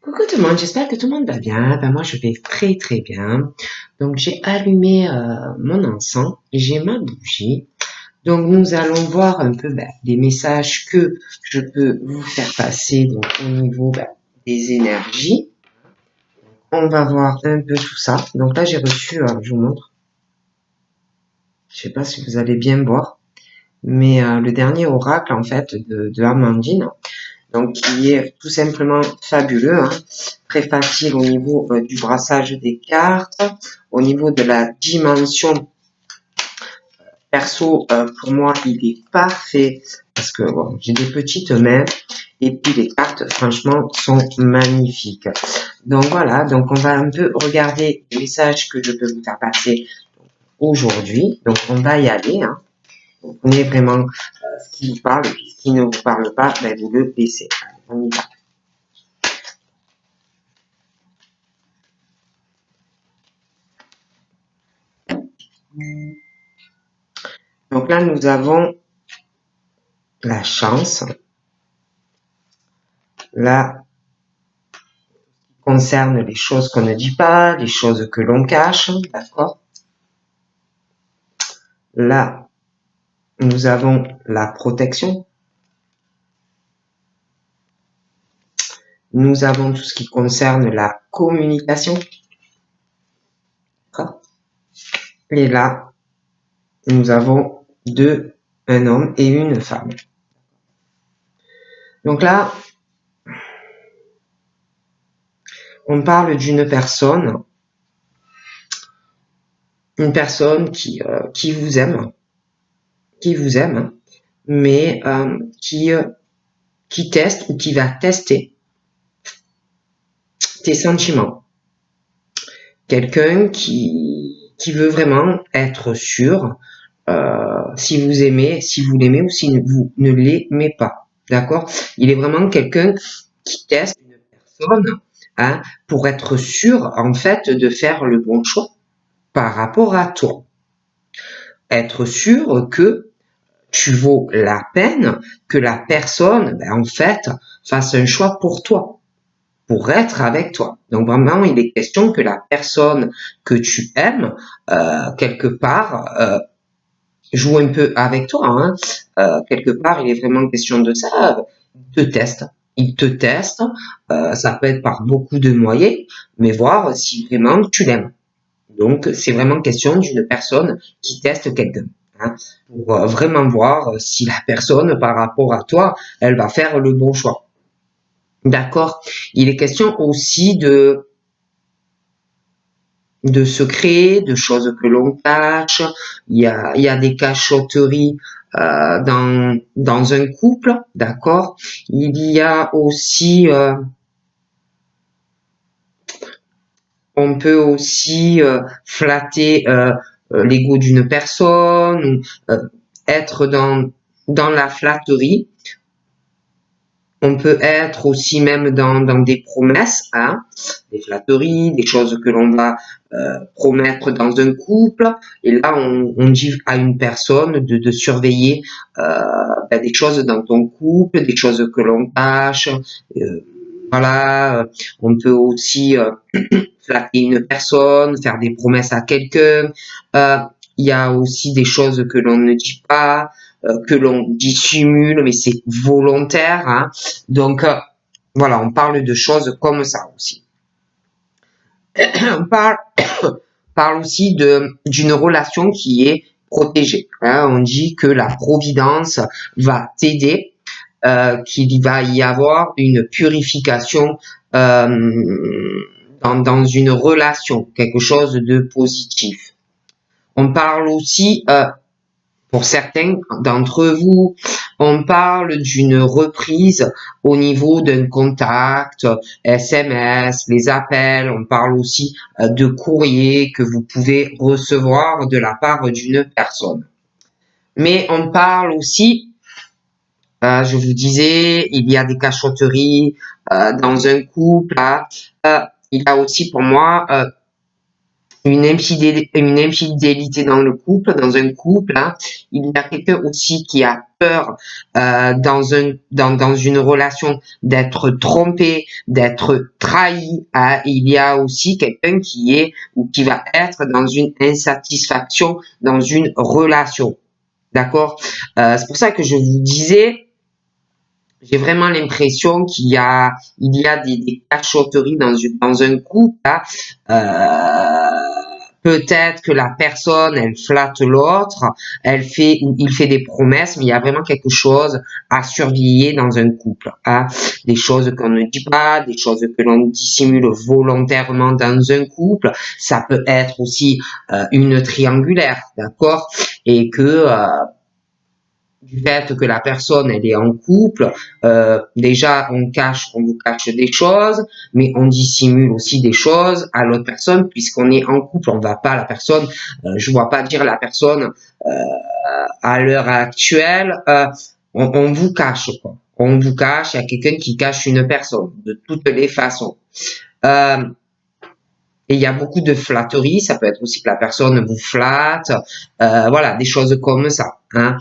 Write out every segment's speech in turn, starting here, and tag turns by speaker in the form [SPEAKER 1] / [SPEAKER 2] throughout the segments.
[SPEAKER 1] Coucou tout le monde, j'espère que tout le monde va bien. Ben moi je vais très très bien. Donc j'ai allumé mon encens, j'ai ma bougie. Donc nous allons voir un peu les messages que je peux vous faire passer donc, au niveau des énergies. On va voir un peu tout ça. Donc là j'ai reçu, je vous montre. Je sais pas si vous allez bien me voir, mais le dernier oracle en fait de Amandine. Donc qui est tout simplement fabuleux, hein. Très facile au niveau du brassage des cartes, au niveau de la dimension perso, pour moi il est parfait parce que bon, j'ai des petites mains et puis les cartes franchement sont magnifiques. Donc voilà, donc on va un peu regarder les messages que je peux vous faire passer aujourd'hui. Donc on va y aller, hein. Vous prenez vraiment ce qui vous parle et puis ce qui ne vous parle pas, vous le laissez. Allez, on y va. Donc là, nous avons la chance. Là, concerne les choses qu'on ne dit pas, les choses que l'on cache, d'accord? Là, nous avons la protection. Nous avons tout ce qui concerne la communication. D'accord? Et là, nous avons un homme et une femme. Donc là, on parle d'une personne, une personne qui vous aime, mais qui teste ou qui va tester tes sentiments. Quelqu'un qui veut vraiment être sûr si vous aimez, si vous l'aimez ou si vous ne l'aimez pas. D'accord? Il est vraiment quelqu'un qui teste une personne, hein, pour être sûr en fait de faire le bon choix par rapport à toi. Être sûr que tu vaux la peine, que la personne, en fait, fasse un choix pour toi, pour être avec toi. Donc vraiment, il est question que la personne que tu aimes, quelque part, joue un peu avec toi, hein. Quelque part, il est vraiment question de ça. Il te teste. Il te teste. Ça peut être par beaucoup de moyens, mais voir si vraiment tu l'aimes. Donc, c'est vraiment question d'une personne qui teste quelqu'un, hein, pour vraiment voir si la personne, par rapport à toi, elle va faire le bon choix. D'accord? Il est question aussi de secrets, de choses que l'on cache. Il y a des cachotteries dans un couple, d'accord? Il y a aussi, on peut aussi flatter l'ego d'une personne, ou être dans la flatterie. On peut être aussi même dans des promesses, hein, des flatteries, des choses que l'on va promettre dans un couple. Et là, on dit à une personne de surveiller des choses dans ton couple, des choses que l'on cache. Voilà, on peut aussi flatter une personne, faire des promesses à quelqu'un. Il y a aussi des choses que l'on ne dit pas, que l'on dissimule, mais c'est volontaire, hein. Donc, voilà, on parle de choses comme ça aussi. On parle aussi d'une relation qui est protégée, hein. On dit que la providence va t'aider, qu'il va y avoir une purification dans une relation, quelque chose de positif. On parle aussi, pour certains d'entre vous, on parle d'une reprise au niveau d'un contact, SMS, les appels. On parle aussi de courrier que vous pouvez recevoir de la part d'une personne. Mais on parle aussi, je vous disais, il y a des cachotteries dans un couple. Il y a aussi pour moi une infidélité dans le couple, dans un couple, hein. Il y a quelqu'un aussi qui a peur dans une relation d'être trompé, d'être trahi, hein. Il y a aussi quelqu'un qui est ou qui va être dans une insatisfaction dans une relation. D'accord? C'est pour ça que je vous disais, j'ai vraiment l'impression il y a des cachotteries dans un couple, hein. Peut-être que la personne, elle flatte l'autre, il fait des promesses, mais il y a vraiment quelque chose à surveiller dans un couple, hein. Des choses qu'on ne dit pas, des choses que l'on dissimule volontairement dans un couple. Ça peut être aussi une triangulaire, d'accord? Et que du fait que la personne elle est en couple, déjà on vous cache des choses, mais on dissimule aussi des choses à l'autre personne puisqu'on est en couple. On va pas la personne, je vois pas dire la personne à l'heure actuelle, on vous cache quoi. On vous cache, il y a quelqu'un qui cache une personne de toutes les façons. Euh, et il y a beaucoup de flatterie, ça peut être aussi que la personne vous flatte, voilà, des choses comme ça, hein,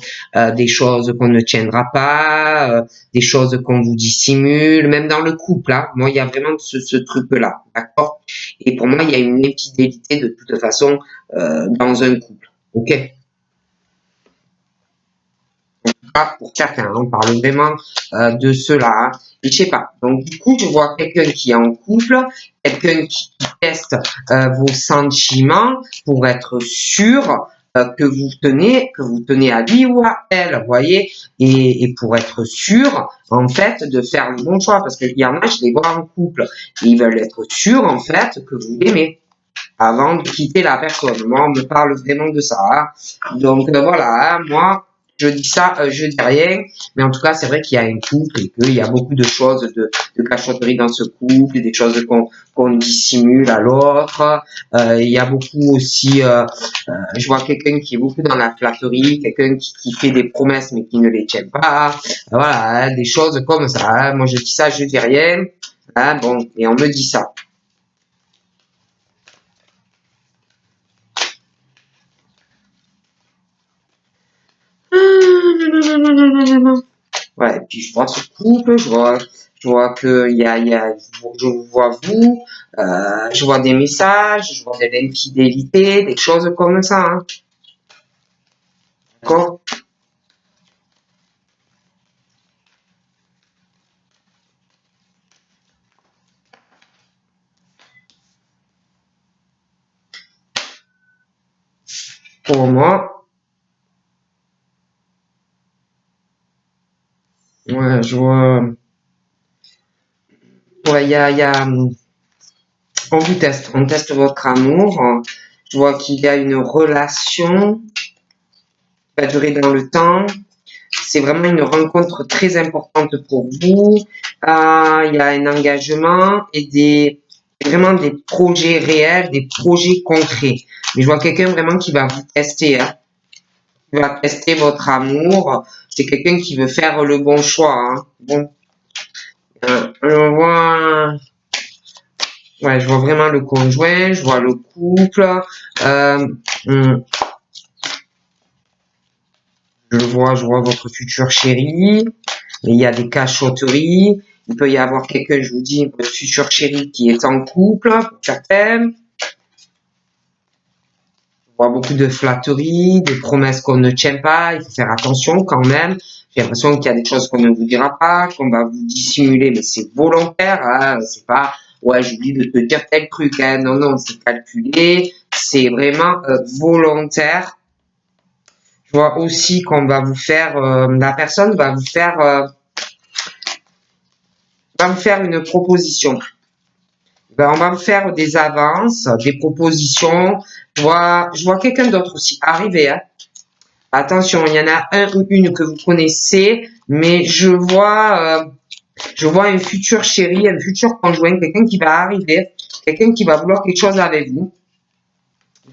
[SPEAKER 1] des choses qu'on ne tiendra pas, des choses qu'on vous dissimule, même dans le couple, hein. Moi, il y a vraiment ce truc-là, d'accord? Et pour moi, il y a une infidélité de toute façon dans un couple, ok? Pas pour chacun, on parle vraiment de cela, hein. Et je sais pas. Donc du coup, je vois quelqu'un qui est en couple, quelqu'un qui teste vos sentiments pour être sûr que vous tenez à lui ou à elle, vous voyez, et pour être sûr, en fait, de faire le bon choix, parce qu'il y en a, je les vois en couple, et ils veulent être sûrs, en fait, que vous l'aimez avant de quitter la personne. Moi, on me parle vraiment de ça, hein. Donc voilà, hein, moi, je dis ça, je dis rien, mais en tout cas, c'est vrai qu'il y a un couple et qu'il y a beaucoup de choses de cachotterie dans ce couple, des choses qu'on dissimule à l'autre. Il y a beaucoup aussi, je vois quelqu'un qui est beaucoup dans la flatterie, quelqu'un qui fait des promesses mais qui ne les tient pas. Voilà, hein, des choses comme ça, hein. Moi, je dis ça, je dis rien. Hein, bon, et on me dit ça. Ouais, et puis je vois ce couple, je vois que il y a, je vous vois vous, je vois des messages, je vois de l'infidélité, des choses comme ça, hein. D'accord? Pour moi, ouais, je vois, ouais, on teste votre amour. Je vois qu'il y a une relation qui va durer dans le temps. C'est vraiment une rencontre très importante pour vous. Il y a un engagement et vraiment des projets réels, des projets concrets. Mais je vois quelqu'un vraiment qui va vous tester, hein, qui va tester votre amour. C'est quelqu'un qui veut faire le bon choix, hein. Bon, on voit, ouais, je vois vraiment le conjoint, je vois le couple. Euh, hum, je vois votre futur chéri. Il y a des cachotteries. Il peut y avoir quelqu'un, je vous dis, votre futur chéri qui est en couple, pour certaines. Je vois beaucoup de flatteries, des promesses qu'on ne tient pas. Il faut faire attention quand même. J'ai l'impression qu'il y a des choses qu'on ne vous dira pas, qu'on va vous dissimuler, mais c'est volontaire, hein. C'est pas, ouais, j'oublie de te dire tel truc, hein. Non, non, c'est calculé. C'est vraiment volontaire. Je vois aussi qu'on va vous faire, la personne va vous faire une proposition. Ben, on va vous faire des avances, des propositions. Je vois quelqu'un d'autre aussi arriver, hein. Attention, il y en a un ou une que vous connaissez, mais je vois un futur chéri, un futur conjoint, quelqu'un qui va arriver, quelqu'un qui va vouloir quelque chose avec vous.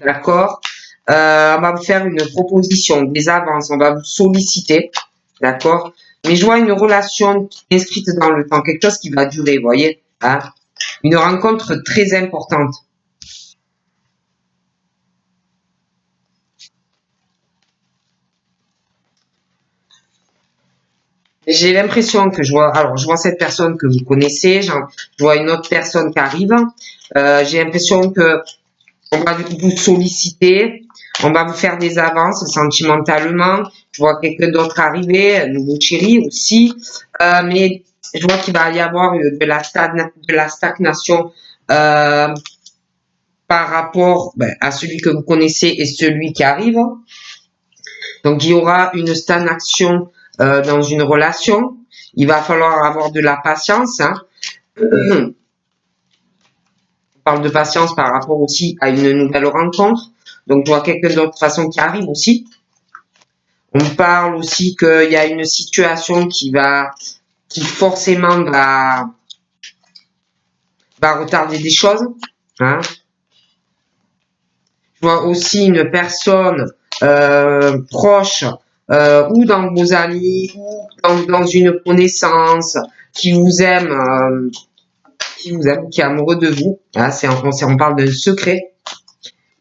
[SPEAKER 1] D'accord? On va vous faire une proposition, des avances, on va vous solliciter. D'accord? Mais je vois une relation inscrite dans le temps, quelque chose qui va durer, vous, hein, voyez? Une rencontre très importante. j'ai l'impression que je vois, alors je vois cette personne que vous connaissez, je vois une autre personne qui arrive. J'ai l'impression que on va vous solliciter, on va vous faire des avances sentimentalement. Je vois quelqu'un d'autre arriver, un nouveau chéri aussi, mais je vois qu'il va y avoir de la stagnation par rapport à celui que vous connaissez et celui qui arrive. Donc il y aura une stagnation dans une relation. Il va falloir avoir de la patience. Hein. On parle de patience par rapport aussi à une nouvelle rencontre. Donc je vois quelqu'un d'autre façon qui arrive aussi. On parle aussi qu'il y a une situation qui forcément va retarder des choses. Hein. Je vois aussi une personne proche ou dans vos amis ou dans une connaissance qui vous aime, qui est amoureux de vous. Hein, on parle d'un secret.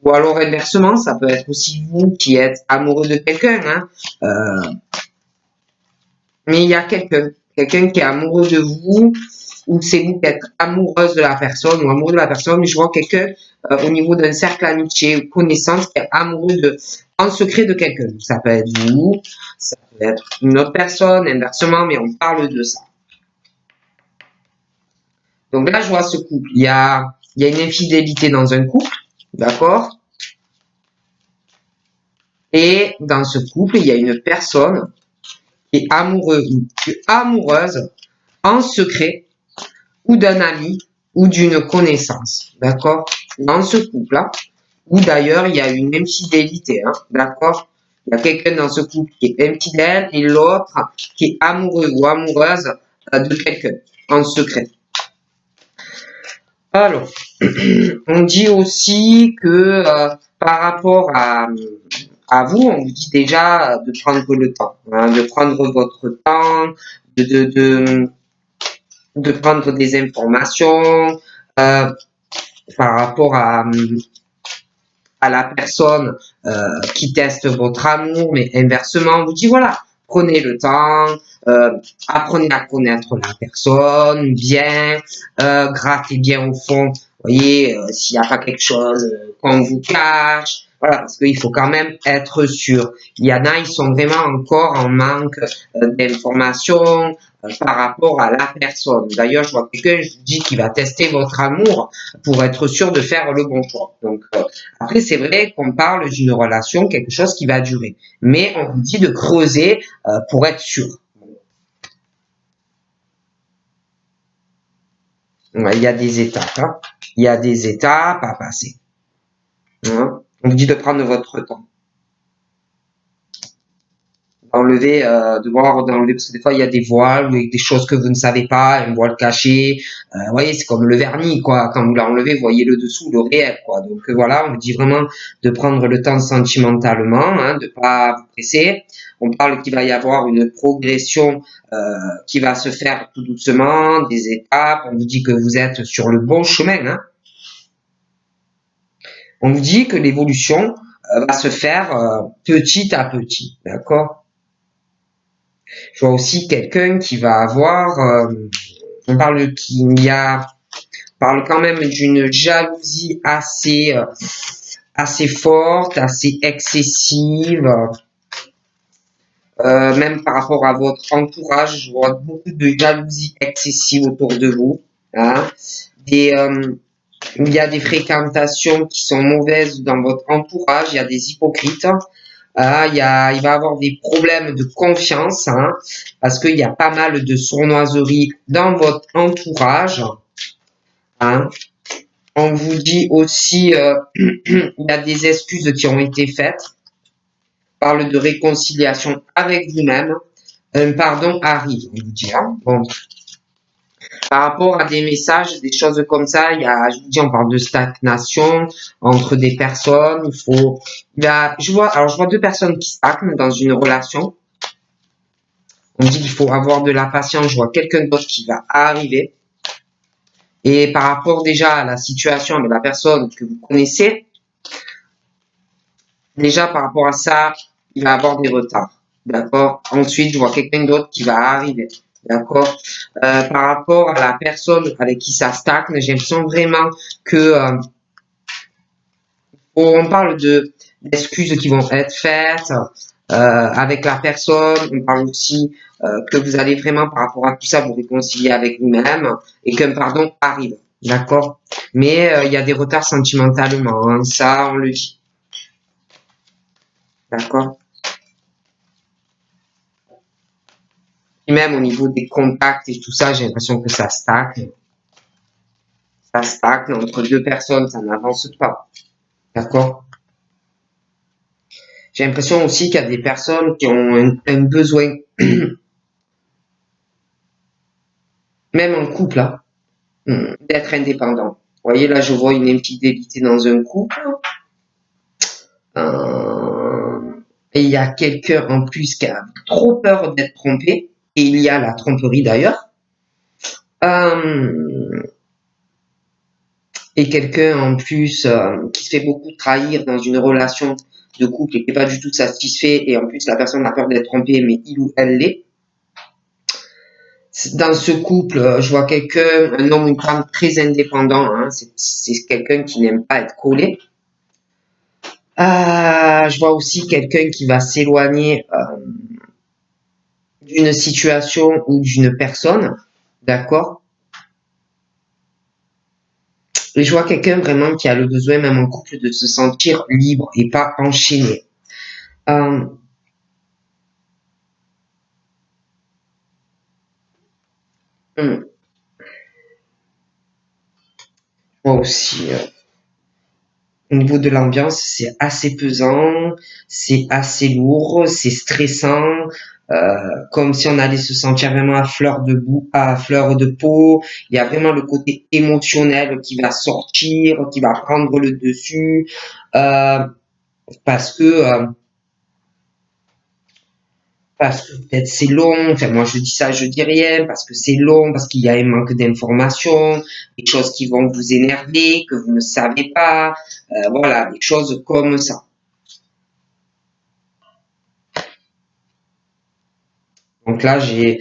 [SPEAKER 1] Ou alors inversement, ça peut être aussi vous qui êtes amoureux de quelqu'un. Hein. Mais il y a quelqu'un qui est amoureux de vous, ou c'est vous qui êtes amoureuse de la personne ou amoureux de la personne. Mais je vois quelqu'un au niveau d'un cercle amitié ou connaissance qui est amoureux en secret de quelqu'un. Ça peut être vous, ça peut être une autre personne, inversement, mais on parle de ça. Donc là, je vois ce couple. Il y a une infidélité dans un couple, d'accord? Et dans ce couple, il y a une personne qui est amoureux ou amoureuse en secret ou d'un ami ou d'une connaissance, d'accord? Dans ce couple-là, ou d'ailleurs, il y a une infidélité, hein, d'accord? Il y a quelqu'un dans ce couple qui est infidèle et l'autre qui est amoureux ou amoureuse de quelqu'un en secret. Alors, on dit aussi que par rapport à vous, on vous dit déjà de prendre le temps, hein, de prendre votre temps, de prendre des informations par rapport à la personne qui teste votre amour, mais inversement, on vous dit voilà, prenez le temps, apprenez à connaître la personne bien, grattez bien au fond, voyez, s'il n'y a pas quelque chose qu'on vous cache, voilà, parce qu'il faut quand même être sûr. Il y en a, ils sont vraiment encore en manque d'informations par rapport à la personne. D'ailleurs, je vois quelqu'un, je vous dis, qu'il va tester votre amour pour être sûr de faire le bon choix. Donc, après, c'est vrai qu'on parle d'une relation, quelque chose qui va durer. Mais on vous dit de creuser pour être sûr. Il y a des étapes. Hein. Il y a des étapes à passer. Hein. On vous dit de prendre votre temps. D'enlever, parce que des fois il y a des voiles ou des choses que vous ne savez pas, un voile caché. Vous voyez, c'est comme le vernis, quoi. Quand vous l'enlevez, vous voyez le dessous, le réel, quoi. Donc voilà, on vous dit vraiment de prendre le temps sentimentalement, hein, de pas vous presser. On parle qu'il va y avoir une progression qui va se faire tout doucement, des étapes. On vous dit que vous êtes sur le bon chemin, hein. On vous dit que l'évolution va se faire petit à petit, d'accord? Je vois aussi quelqu'un qui va avoir, on parle parle quand même d'une jalousie assez forte, assez excessive, même par rapport à votre entourage. Je vois beaucoup de jalousie excessive autour de vous. Hein. Il y a des fréquentations qui sont mauvaises dans votre entourage, il y a des hypocrites. Il va avoir des problèmes de confiance, hein, parce qu'il y a pas mal de sournoiseries dans votre entourage. Hein. On vous dit aussi, il y a des excuses qui ont été faites. On parle de réconciliation avec vous-même. Un pardon arrive, on vous dit. Hein. Bon. Par rapport à des messages, des choses comme ça, je vous dis, on parle de stagnation entre des personnes. Je vois deux personnes qui stagnent dans une relation. On dit qu'il faut avoir de la patience. Je vois quelqu'un d'autre qui va arriver. Et par rapport déjà à la situation de la personne que vous connaissez, déjà par rapport à ça, il va avoir des retards. D'accord. Ensuite, je vois quelqu'un d'autre qui va arriver. D'accord. Par rapport à la personne avec qui ça stagne, j'ai l'impression vraiment que on parle de d'excuses qui vont être faites avec la personne. On parle aussi que vous allez vraiment, par rapport à tout ça, vous réconcilier avec vous-même et qu'un pardon arrive. D'accord. Mais il y a des retards sentimentalement. Hein, ça, on le dit. D'accord. Et même au niveau des contacts et tout ça, j'ai l'impression que ça stagne. Ça stagne entre deux personnes, ça n'avance pas. D'accord. J'ai l'impression aussi qu'il y a des personnes qui ont un besoin, même en couple, hein, d'être indépendant. Vous voyez, là, je vois une infidélité dans un couple. Et il y a quelqu'un en plus qui a trop peur d'être trompé. Et il y a la tromperie d'ailleurs. Et quelqu'un en plus qui se fait beaucoup trahir dans une relation de couple et qui n'est pas du tout satisfait. Et en plus, la personne a peur d'être trompée, mais il ou elle l'est. Dans ce couple, je vois quelqu'un, un homme ou une femme très indépendant. Hein, c'est quelqu'un qui n'aime pas être collé. Je vois aussi quelqu'un qui va s'éloigner d'une situation ou d'une personne, d'accord. Et je vois quelqu'un vraiment qui a le besoin, même en couple, de se sentir libre et pas enchaîné. Moi aussi, au niveau de l'ambiance, c'est assez pesant, c'est assez lourd, c'est stressant, comme si on allait se sentir vraiment à fleur de peau. Il y a vraiment le côté émotionnel qui va sortir, qui va prendre le dessus, parce que peut-être c'est long. Enfin, moi je dis ça, je dis rien parce que c'est long, parce qu'il y a un manque d'informations, des choses qui vont vous énerver, que vous ne savez pas, voilà, des choses comme ça. Donc là, j'ai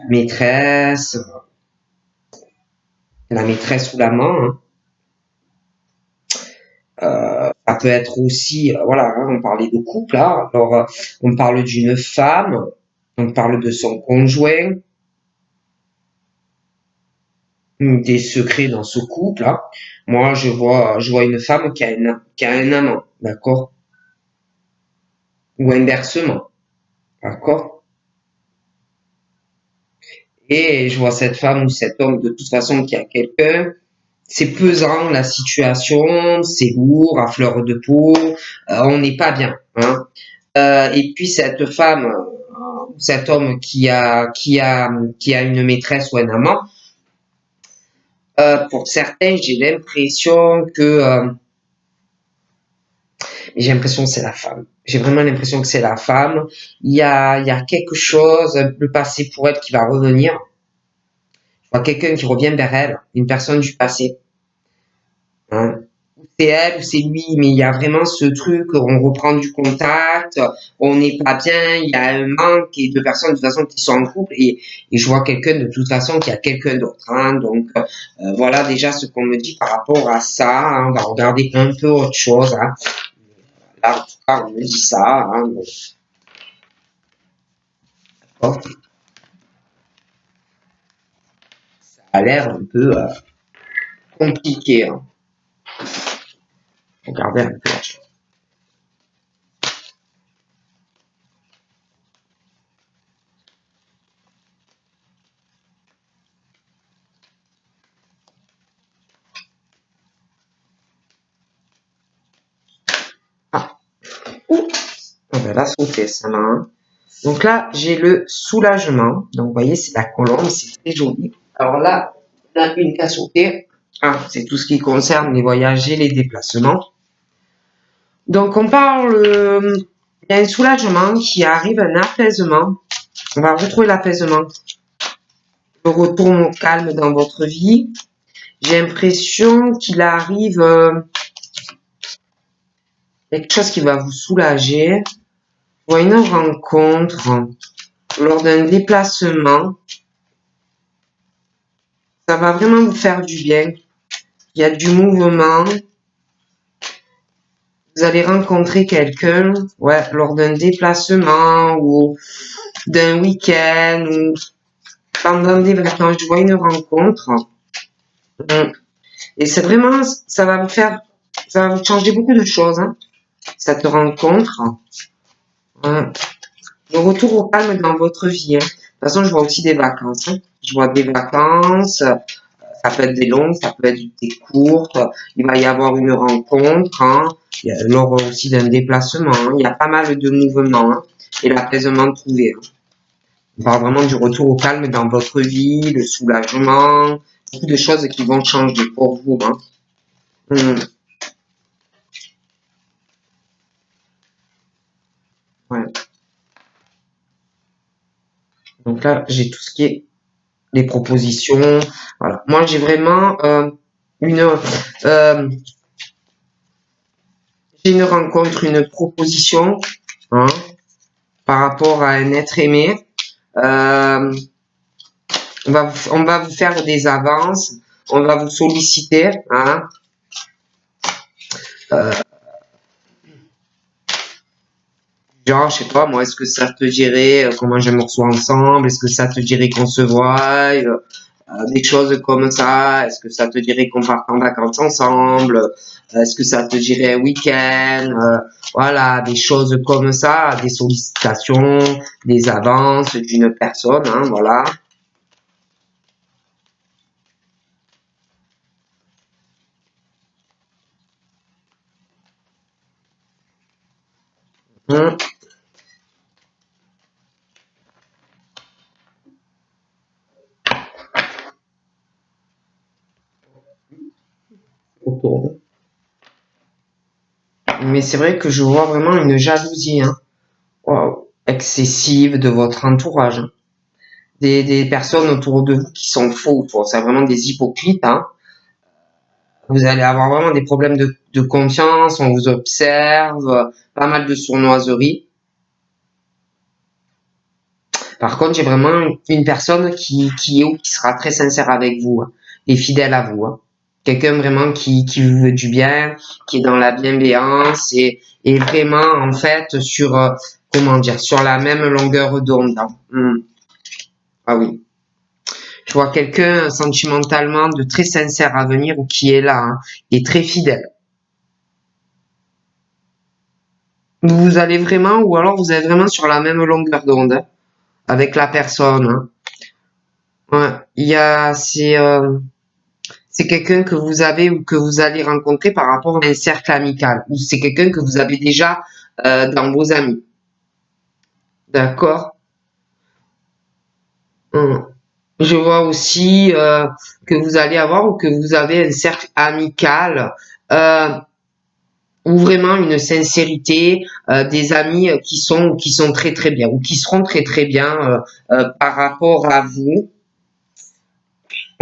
[SPEAKER 1] maîtresse, la maîtresse ou l'amant. Hein. Ça peut être aussi, voilà, hein, on parlait de couple, là. Alors, on parle d'une femme, on parle de son conjoint, des secrets dans ce couple. Là. Moi, je vois une femme qui a un amant, d'accord, ou inversement, d'accord. Et je vois cette femme ou cet homme de toute façon qui a quelqu'un. C'est pesant la situation, c'est lourd, à fleur de peau, on n'est pas bien. Hein. Et puis cette femme, cet homme qui a une maîtresse ou un amant, pour certains, j'ai l'impression que c'est la femme. J'ai vraiment l'impression que c'est la femme. Il y a quelque chose, le passé pour elle qui va revenir. Je vois quelqu'un qui revient vers elle, une personne du passé. Hein. C'est elle ou c'est lui, mais il y a vraiment ce truc, on reprend du contact, on n'est pas bien, il y a un manque et deux personnes de toute façon qui sont en couple et je vois quelqu'un de toute façon qui a quelqu'un d'autre. Hein, donc voilà déjà ce qu'on me dit par rapport à ça. Hein, on va regarder un peu autre chose. Hein. Là en tout cas on me dit ça. Hein, donc, oh, ça a l'air un peu compliqué. Hein. Regardez un peu. Ah, on va la sauter ça là. Hein. Donc là, j'ai le soulagement. Donc, vous voyez, c'est la colombe, c'est très joli. Alors là, on a une qui a sauté. Ah, c'est tout ce qui concerne les voyages et les déplacements. Donc, on parle, il y a un soulagement qui arrive, un apaisement. On va retrouver l'apaisement. Le retour au calme dans votre vie. J'ai l'impression qu'il arrive quelque chose qui va vous soulager. Je vois une rencontre lors d'un déplacement. Ça va vraiment vous faire du bien. Il y a du mouvement. Vous allez rencontrer quelqu'un, ouais, lors d'un déplacement ou d'un week-end ou pendant des vacances. Je vois une rencontre. Et c'est vraiment, ça va vous changer beaucoup de choses, hein, cette rencontre. Le retour au calme dans votre vie. Hein. De toute façon, je vois aussi des vacances. Hein. Je vois des vacances. Ça peut être des longues, ça peut être des courtes. Il va y avoir une rencontre. Hein. Il y a lors aussi d'un déplacement. Hein. Il y a pas mal de mouvements. Hein. Et l'apaisement trouvé. Hein. On parle vraiment du retour au calme dans votre vie, le soulagement, beaucoup de choses qui vont changer pour vous. Hein. Ouais. Donc là, j'ai tout ce qui est les propositions. Voilà. Moi, j'ai vraiment une j'ai une rencontre, une proposition hein, par rapport à un être aimé. Euh, on va vous faire des avances, on va vous solliciter. Hein, euh, genre, je sais pas, moi, est-ce que ça te dirait qu'on mange un morceau ensemble? Est-ce que ça te dirait qu'on se voit? Des choses comme ça. Est-ce que ça te dirait qu'on parte en vacances ensemble? Est-ce que ça te dirait un week-end? Voilà, des choses comme ça, des sollicitations, des avances d'une personne, hein, voilà. Hum, autour. Mais c'est vrai que je vois vraiment une jalousie, hein, wow, excessive de votre entourage. Hein. Des personnes autour de vous qui sont faux, c'est vraiment des hypocrites, hein. Vous allez avoir vraiment des problèmes de confiance, on vous observe, pas mal de sournoiserie. Par contre, j'ai vraiment une personne qui est ou qui sera très sincère avec vous hein, et fidèle à vous. Hein. Quelqu'un vraiment qui vous veut du bien, qui est dans la bienveillance et vraiment en fait sur comment dire sur la même longueur d'onde. Hein. Ah oui. Je vois quelqu'un sentimentalement de très sincère à venir ou qui est là hein, et très fidèle. Vous allez vraiment ou alors vous êtes vraiment sur la même longueur d'onde hein, avec la personne. Hein. Ouais, il y a c'est quelqu'un que vous avez ou que vous allez rencontrer par rapport à un cercle amical, ou c'est quelqu'un que vous avez déjà dans vos amis. D'accord? Hum. Je vois aussi que vous allez avoir ou que vous avez un cercle amical euh, ou vraiment une sincérité, des amis qui sont très très bien ou qui seront très très bien par rapport à vous.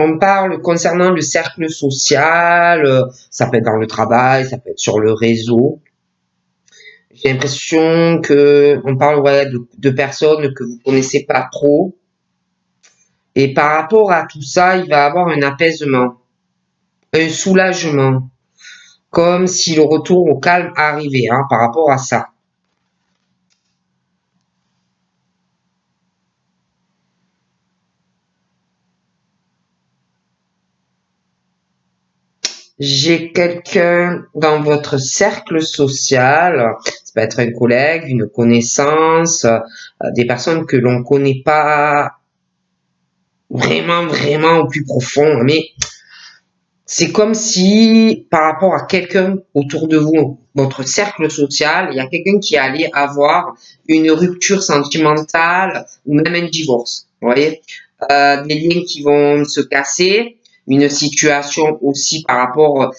[SPEAKER 1] On parle concernant le cercle social, ça peut être dans le travail, ça peut être sur le réseau. J'ai l'impression que on parle ouais, de personnes que vous connaissez pas trop. Et par rapport à tout ça, il va avoir un apaisement, un soulagement, comme si le retour au calme arrivait hein, par rapport à ça. J'ai quelqu'un dans votre cercle social, ça peut être un collègue, une connaissance, des personnes que l'on connaît pas vraiment, vraiment au plus profond, mais c'est comme si, par rapport à quelqu'un autour de vous, votre cercle social, il y a quelqu'un qui allait avoir une rupture sentimentale ou même un divorce. Vous voyez, des liens qui vont se casser, une situation aussi par rapport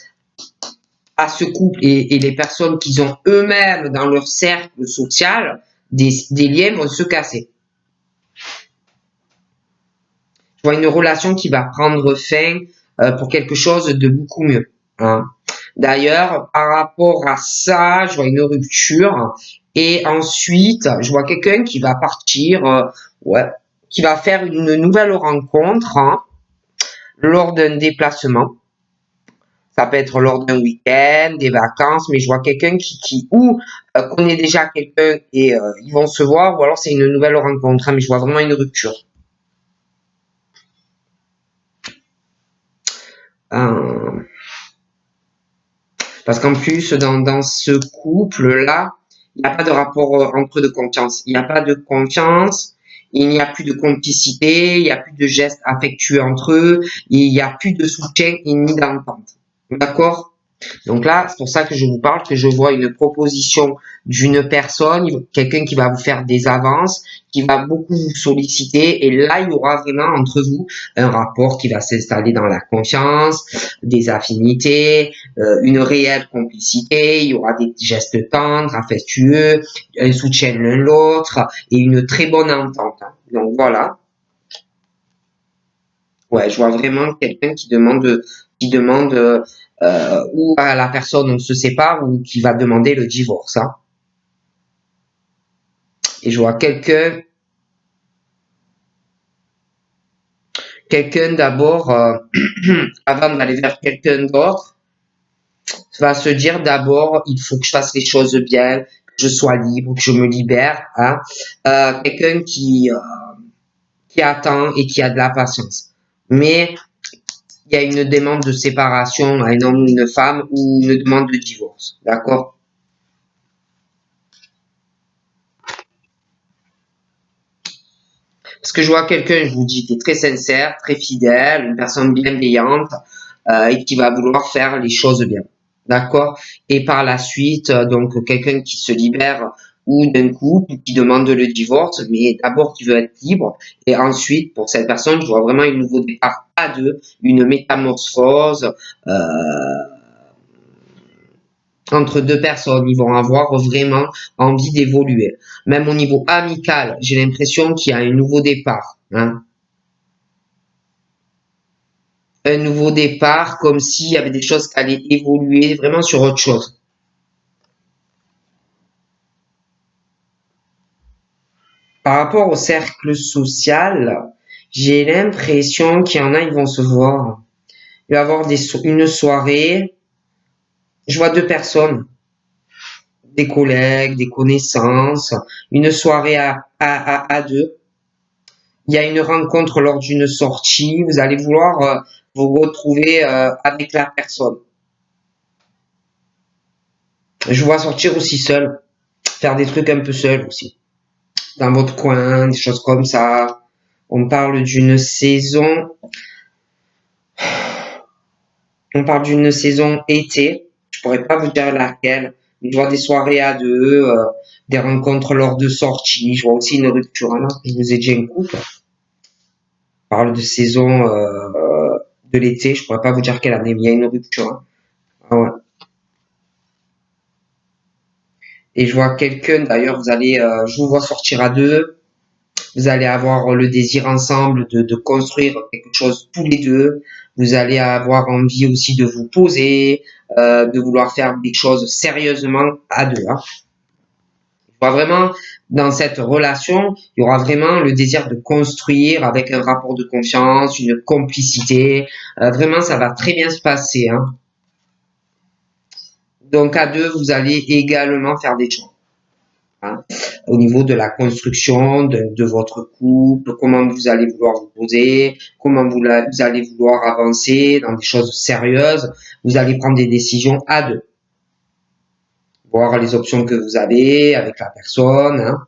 [SPEAKER 1] à ce couple et les personnes qu'ils ont eux-mêmes dans leur cercle social, des liens vont se casser. Je vois une relation qui va prendre fin pour quelque chose de beaucoup mieux. Hein. D'ailleurs, par rapport à ça, je vois une rupture. Et ensuite, je vois quelqu'un qui va partir, ouais, qui va faire une nouvelle rencontre, hein, lors d'un déplacement. Ça peut être lors d'un week-end, des vacances, mais je vois quelqu'un qui ou connaît déjà quelqu'un et ils vont se voir, ou alors c'est une nouvelle rencontre, hein, mais je vois vraiment une rupture. Euh, Parce qu'en plus, dans ce couple-là, il n'y a pas de rapport entre eux de confiance. Il n'y a pas de confiance, il n'y a plus de complicité, il n'y a plus de gestes affectueux entre eux, il n'y a plus de soutien ni d'entente. D'accord? Donc là, c'est pour ça que je vous parle, que je vois une proposition d'une personne, quelqu'un qui va vous faire des avances, qui va beaucoup vous solliciter, et là, il y aura vraiment entre vous un rapport qui va s'installer dans la confiance, des affinités, une réelle complicité, il y aura des gestes tendres, affectueux, un soutien l'un l'autre, et une très bonne entente. Donc voilà. Ouais, je vois vraiment quelqu'un qui demande ou à la personne on se sépare ou qui va demander le divorce. Hein. Et je vois quelqu'un d'abord, avant d'aller vers quelqu'un d'autre, va se dire d'abord, il faut que je fasse les choses bien, que je sois libre, que je me libère. Hein. Quelqu'un qui attend et qui a de la patience. Mais il y a une demande de séparation à un homme ou une femme ou une demande de divorce. D'accord? Parce que je vois quelqu'un, je vous dis, qui est très sincère, très fidèle, une personne bienveillante et qui va vouloir faire les choses bien. D'accord? Et par la suite, donc quelqu'un qui se libère ou d'un couple qui demande le divorce, mais d'abord qui veut être libre. Et ensuite, pour cette personne, je vois vraiment un nouveau départ à deux, une métamorphose entre deux personnes. Ils vont avoir vraiment envie d'évoluer. Même au niveau amical, j'ai l'impression qu'il y a un nouveau départ. Hein. Un nouveau départ, comme s'il y avait des choses qui allaient évoluer vraiment sur autre chose. Par rapport au cercle social, j'ai l'impression qu'il y en a, ils vont se voir. Il va y avoir une soirée. Je vois deux personnes, des collègues, des connaissances, une soirée à deux. Il y a une rencontre lors d'une sortie. Vous allez vouloir vous retrouver avec la personne. Je vois sortir aussi seul, faire des trucs un peu seul aussi. Dans votre coin, des choses comme ça. On parle d'une saison, on parle d'une saison été. Je pourrais pas vous dire laquelle. Je vois des soirées à deux, des rencontres lors de sorties. Je vois aussi une rupture. Hein, je vous ai dit un couple. On parle de saison de l'été. Je pourrais pas vous dire quelle année, mais il y a une rupture. Hein. Ah ouais. Et je vois quelqu'un, d'ailleurs, je vous vois sortir à deux. Vous allez avoir le désir ensemble de construire quelque chose tous les deux. Vous allez avoir envie aussi de vous poser, de vouloir faire des choses sérieusement à deux. Hein. Je vois vraiment dans cette relation, il y aura vraiment le désir de construire avec un rapport de confiance, une complicité. Vraiment, ça va très bien se passer. Hein. Donc à deux, vous allez également faire des choix. Hein, au niveau de la construction de votre couple, comment vous allez vouloir vous poser, comment vous allez vouloir avancer dans des choses sérieuses. Vous allez prendre des décisions à deux, voir les options que vous avez avec la personne. Hein.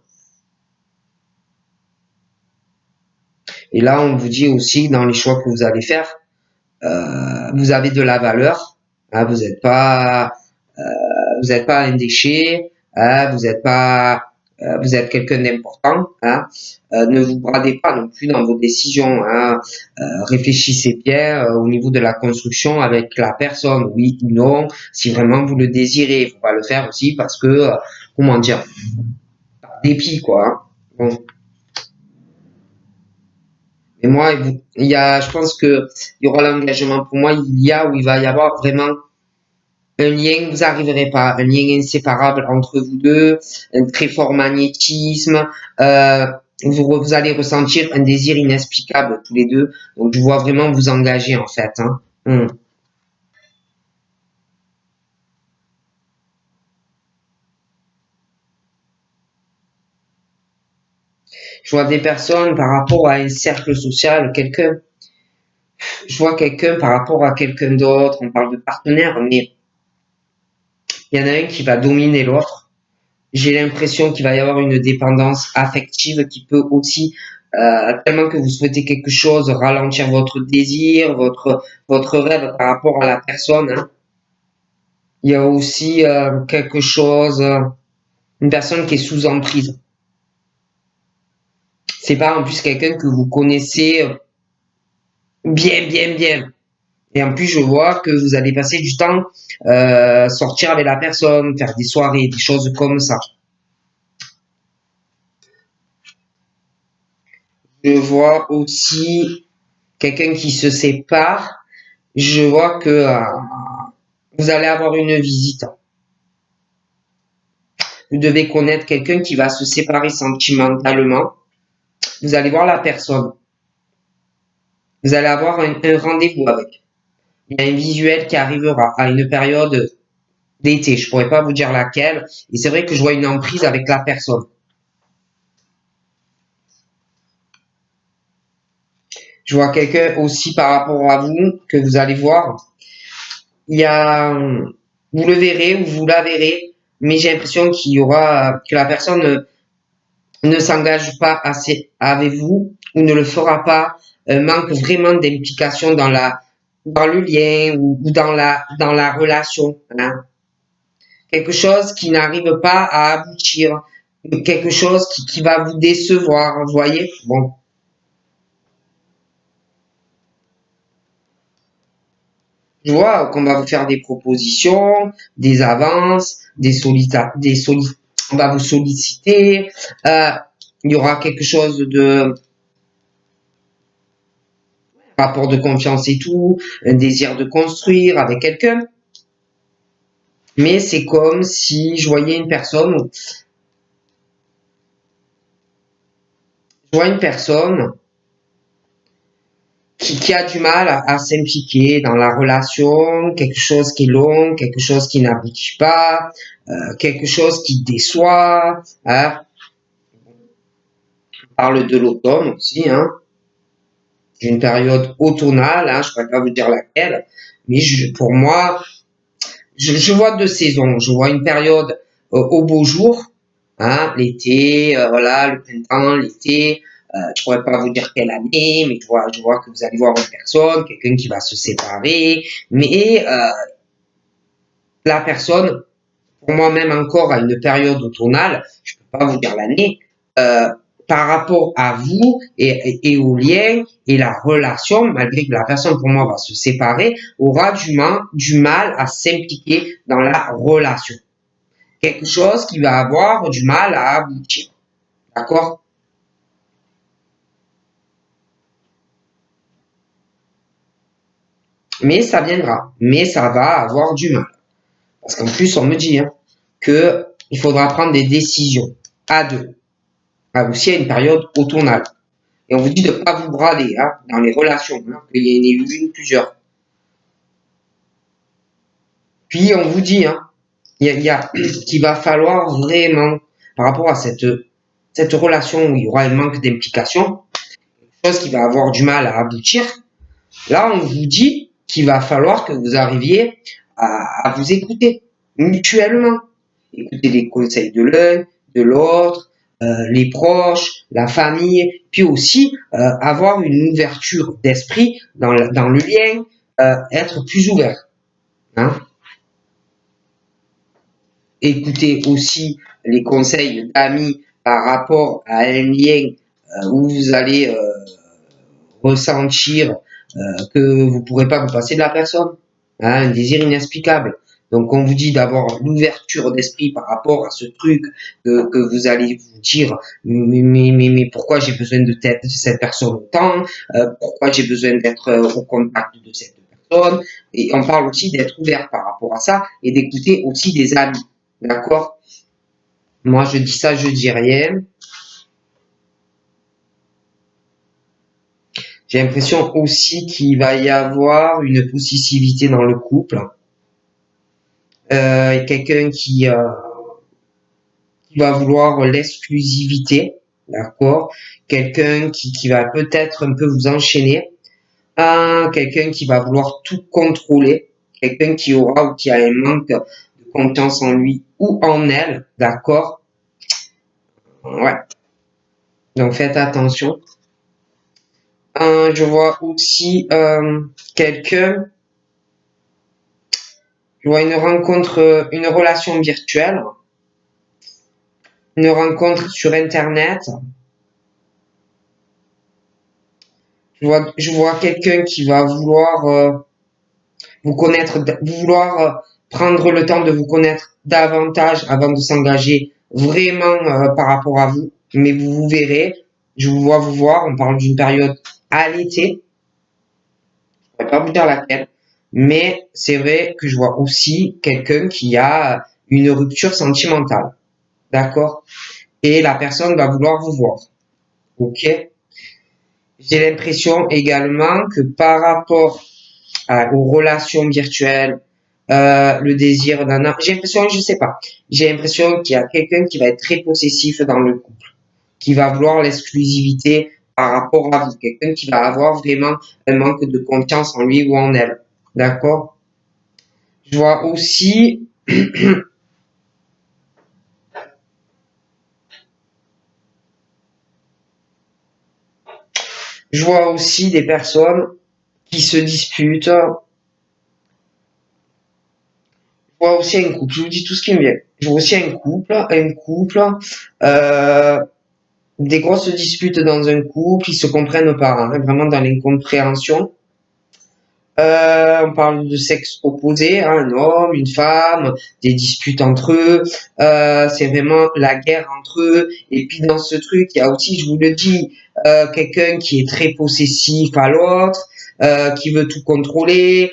[SPEAKER 1] Et là, on vous dit aussi dans les choix que vous allez faire, vous avez de la valeur. Hein, vous n'êtes pas un déchet, hein, vous êtes quelqu'un d'important. Hein, ne vous bradez pas non plus dans vos décisions. Hein, réfléchissez bien au niveau de la construction avec la personne, oui ou non, si vraiment vous le désirez. Il faut pas le faire aussi parce que, comment dire, par dépit quoi. Hein. Bon. Et moi, je pense que il y aura l'engagement pour moi. Il y a où il va y avoir vraiment Un lien, vous n'arriverez pas, un lien inséparable entre vous deux, un très fort magnétisme, euh, vous allez ressentir un désir inexplicable tous les deux. Donc je vois vraiment vous engager en fait. Hein. Je vois des personnes par rapport à un cercle social, je vois quelqu'un par rapport à quelqu'un d'autre, on parle de partenaire, mais il y en a un qui va dominer l'autre. J'ai l'impression qu'il va y avoir une dépendance affective qui peut aussi, tellement que vous souhaitez quelque chose, ralentir votre désir, votre rêve par rapport à la personne. Hein. Il y a aussi quelque chose, une personne qui est sous emprise. C'est pas en plus quelqu'un que vous connaissez bien, bien, bien. Et en plus, je vois que vous allez passer du temps sortir avec la personne, faire des soirées, des choses comme ça. Je vois aussi quelqu'un qui se sépare. Je vois que vous allez avoir une visite. Vous devez connaître quelqu'un qui va se séparer sentimentalement. Vous allez voir la personne. Vous allez avoir un rendez-vous avec. Il y a un visuel qui arrivera à une période d'été. Je pourrais pas vous dire laquelle. Et c'est vrai que je vois une emprise avec la personne. Je vois quelqu'un aussi par rapport à vous que vous allez voir. Il y a, vous le verrez ou vous la verrez, mais j'ai l'impression qu'il y aura que la personne ne s'engage pas assez avec vous ou ne le fera pas, manque vraiment d'implication dans le lien ou dans la relation. Hein. Quelque chose qui n'arrive pas à aboutir, quelque chose qui va vous décevoir, vous voyez. Bon, je vois qu'on va vous faire des propositions, des avances, on va vous solliciter. Euh, il y aura quelque chose de rapport de confiance et tout, un désir de construire avec quelqu'un. Mais c'est comme si je voyais une personne, je vois une personne qui a du mal à s'impliquer dans la relation, quelque chose qui est long, quelque chose qui n'aboutit pas, quelque chose qui déçoit. Hein. On parle de l'automne aussi, hein. Une période automnale, hein, je ne pourrais pas vous dire laquelle, mais pour moi, je vois deux saisons. Je vois une période au beau jour, hein, l'été, voilà, le printemps, l'été. Je pourrais pas vous dire quelle année, mais je vois que vous allez voir une personne, quelqu'un qui va se séparer, mais la personne, pour moi même encore à une période automnale, je peux pas vous dire l'année, euh, par rapport à vous et au lien et la relation, malgré que la personne pour moi va se séparer, aura du mal à s'impliquer dans la relation. Quelque chose qui va avoir du mal à aboutir. D'accord? Mais ça viendra. Mais ça va avoir du mal. Parce qu'en plus, on me dit hein, que il faudra prendre des décisions à deux. Aussi à une période automnale. Et on vous dit de ne pas vous brader hein, dans les relations, hein, qu'il y en ait une, plusieurs. Puis on vous dit hein, qu'il va falloir vraiment, par rapport à cette relation où il y aura un manque d'implication, chose qui va avoir du mal à aboutir, là on vous dit qu'il va falloir que vous arriviez à vous écouter mutuellement. Écouter les conseils de l'un, de l'autre, les proches, la famille, puis aussi avoir une ouverture d'esprit dans le lien, être plus ouvert. Hein. Écouter aussi les conseils d'amis par rapport à un lien où vous allez ressentir que vous ne pourrez pas vous passer de la personne, hein, un désir inexplicable. Donc on vous dit d'avoir l'ouverture d'esprit par rapport à ce truc que vous allez vous dire mais pourquoi j'ai besoin de cette personne autant, pourquoi j'ai besoin d'être au contact de cette personne personne. Et on parle aussi d'être ouvert par rapport à ça et d'écouter aussi des amis. D'accord? Moi, je dis ça, je dis rien. J'ai l'impression aussi qu'il va y avoir une possessivité dans le couple. Quelqu'un qui va vouloir l'exclusivité, d'accord? Quelqu'un qui va peut-être un peu vous enchaîner. Quelqu'un qui va vouloir tout contrôler. Quelqu'un qui aura ou qui a un manque de confiance en lui ou en elle, d'accord? Ouais. Donc faites attention. Je vois aussi quelqu'un, je vois une rencontre, une relation virtuelle, une rencontre sur Internet. Je vois quelqu'un qui va vouloir vous connaître, vouloir prendre le temps de vous connaître davantage avant de s'engager vraiment par rapport à vous. Mais vous verrez, je vous vois vous voir, on parle d'une période à l'été, je ne vais pas vous dire laquelle, mais c'est vrai que je vois aussi quelqu'un qui a une rupture sentimentale, d'accord? Et la personne va vouloir vous voir, ok? J'ai l'impression également que par rapport aux relations virtuelles, le désir d'un homme. J'ai l'impression, je sais pas, j'ai l'impression qu'il y a quelqu'un qui va être très possessif dans le couple, qui va vouloir l'exclusivité par rapport à vous, quelqu'un qui va avoir vraiment un manque de confiance en lui ou en elle. D'accord? Je vois aussi, je vois aussi des personnes qui se disputent. Je vois aussi un couple. Je vous dis tout ce qui me vient. Je vois aussi euh, des grosses disputes dans un couple, ils se comprennent pas, hein, vraiment dans l'incompréhension. On parle de sexe opposé, hein, un homme, une femme, des disputes entre eux. C'est vraiment la guerre entre eux. Et puis dans ce truc, il y a aussi, je vous le dis, quelqu'un qui est très possessif à l'autre, qui veut tout contrôler.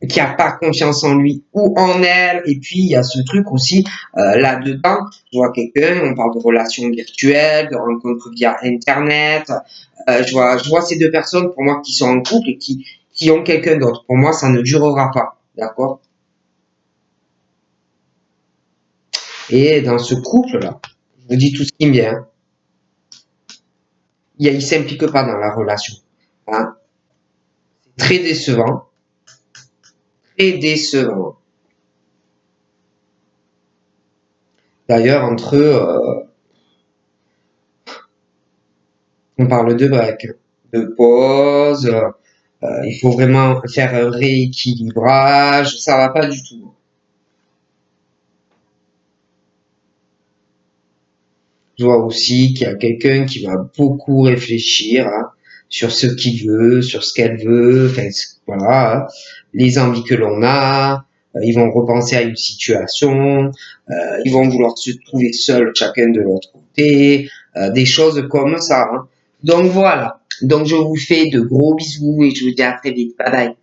[SPEAKER 1] Qui a pas confiance en lui ou en elle. Et puis, il y a ce truc aussi, là-dedans, je vois quelqu'un, on parle de relations virtuelles, de rencontres via Internet. Je vois ces deux personnes, pour moi, qui sont en couple et qui ont quelqu'un d'autre. Pour moi, ça ne durera pas. D'accord? Et dans ce couple-là, je vous dis tout ce qui me vient, hein, il s'implique pas dans la relation. Hein. C'est très décevant. Très décevant. D'ailleurs, entre eux, on parle de break, de pause, il faut vraiment faire un rééquilibrage, ça va pas du tout. Je vois aussi qu'il y a quelqu'un qui va beaucoup réfléchir hein, sur ce qu'il veut, sur ce qu'elle veut, enfin, voilà, hein, les envies que l'on a, ils vont repenser à une situation, ils vont vouloir se trouver seuls chacun de l'autre côté, des choses comme ça. Hein. Donc voilà, donc je vous fais de gros bisous et je vous dis à très vite, bye bye.